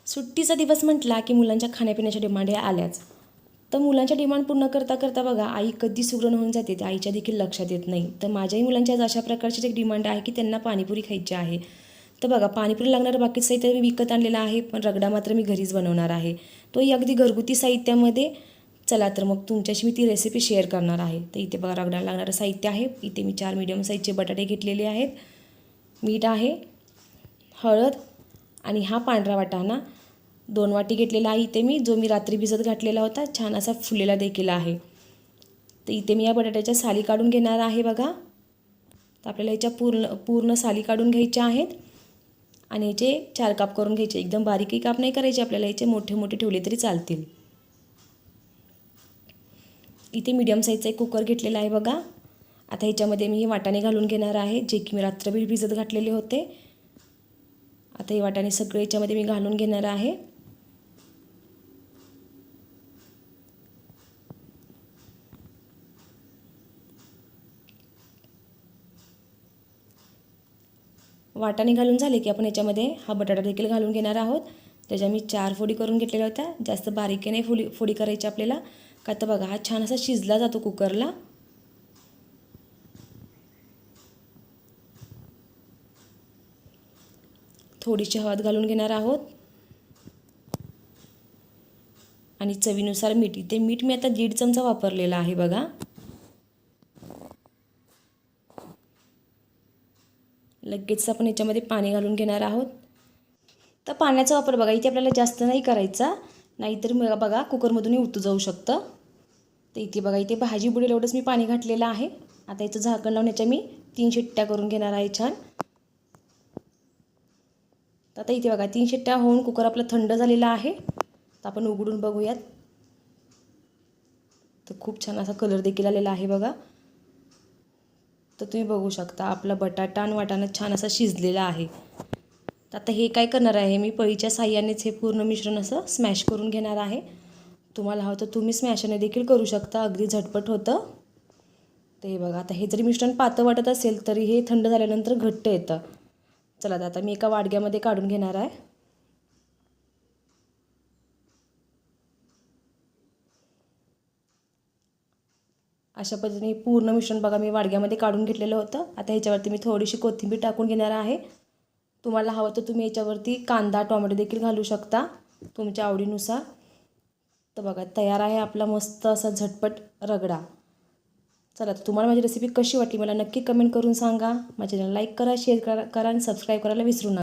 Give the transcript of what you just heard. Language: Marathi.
सुट्टीचा दिवस म्हटला की मुलांच्या खाण्यापिण्याच्या डिमांड या आल्याच. तर मुलांच्या डिमांड पूर्ण करता करता बघा आई कधी सुगरण होऊन जाते ते आईच्या देखील लक्षात येत नाही. तर माझ्याही मुलांच्या आज अशा प्रकारची एक डिमांड आहे की त्यांना पाणीपुरी खायची आहे. तर बघा पाणीपुरी लागणारं बाकीचं साहित्य मी विकत आणलेलं आहे, पण रगडा मात्र मी घरीच बनवणार आहे. तोही अगदी घरगुती साहित्यामध्ये. चला तर मग तुमच्याशी मी ती रेसिपी शेअर करणार आहे. तर इथे बघा रगडा लागणारं साहित्य आहे. इथे मी 4 मीडियम साईजचे बटाटे घेतलेले आहेत, मीठ आहे, हळद आणि हा पांढरा वाटाणा 2 वाटी घेतलेला आहे इथे मी, जो मी रात्री भिजत घातलेला होता, छान असा फुललेला देखील आहे. तर इथे मी या बटाट्याच्या साली काढून घेणार आहे बघा. तर आपल्याला याच्या पूर्ण साली काढून घ्यायच्या आहेत आणि याचे 4 काप करून घ्यायचे. एकदम बारीकही काप नाही करायचे आपल्याला, याचे मोठे मोठे ठेवले तरी चालतील. इथे मीडियम साईजचा एक कुकर घेतलेला आहे बघा. आता ह्याच्यामध्ये मी हे वाटाणे घालून घेणार आहे, जे की मी रात्रभर भिजत घातलेले होते. आता हे वाटाणे सगळे याच्यामध्ये मी घालून घेणार आहे. वाटाणे घालून झाले की आपण याच्यामध्ये हा बटाटा देखील घालून घेणार आहोत. त्याच्या मी 4 फोडी करून घेतलेल्या होत्या. जास्त बारीक नाही फोडी करायची आपल्याला, का तर बघा हा छान असा शिजला जातो कुकरला. थोडीशी हळद घालून घेणार आहोत आणि चवीनुसार मीठ. इथे मीठ मी आता 1.5 चमचा वापरलेला आहे बघा. लगेच आपण याच्यामध्ये पाणी घालून घेणार आहोत. तर पाण्याचा वापर बघा इथे आपल्याला जास्त नाही करायचा, नाहीतर बघा कुकरमधूनही उतू जाऊ शकतं. तर इथे बघा इथे भाजी बुडेल एवढंच मी पाणी घातलेलं आहे. आता याचं झाकण लावून याच्या मी 3 शिट्ट्या करून घेणार आहे छान. तर आता इथे बघा 3 शिट्ट्या होऊन कुकर आपला थंड झालेला आहे. तर आपण उघडून बघूयात. तर खूप छान असा कलर देखील आलेला आहे बघा. तर तुम्ही बघू शकता आपला बटाटा आणि वाटाणा छान असा शिजलेला आहे. तर आता हे काय करणार आहे मी पळीच्या साहाय्यानेच हे पूर्ण मिश्रण असं स्मॅश करून घेणार आहे. तुम्हाला हवं तर तुम्ही स्मॅशने देखील करू शकता, अगदी झटपट होतं. तर हे बघा आता हे जरी मिश्रण पातळ वाटत असेल तरी हे थंड झाल्यानंतर घट्ट येतं. चला आता मी एका वाडग्यामध्ये काढून घेणार आहे. अशा पद्धतीने पूर्ण मिश्रण बघा मी वाडग्यामध्ये काढून घेतलेलं होतं. आता ह्याच्यावरती मी थोडीशी कोथिंबीर टाकून घेणार आहे. तुम्हाला हवं तर तुम्ही याच्यावरती कांदा टोमॅटो देखील घालू शकता तुमच्या आवडीनुसार. तर बघा तयार आहे आपला मस्त असा झटपट रगडा. चला तर तुम्हाला माझी रेसिपी कशी वाटली मला नक्की कमेंट करून सांगा. माझ्या चॅनल लाईक करा, शेअर करा आणि सबस्क्राईब करायला विसरू नका.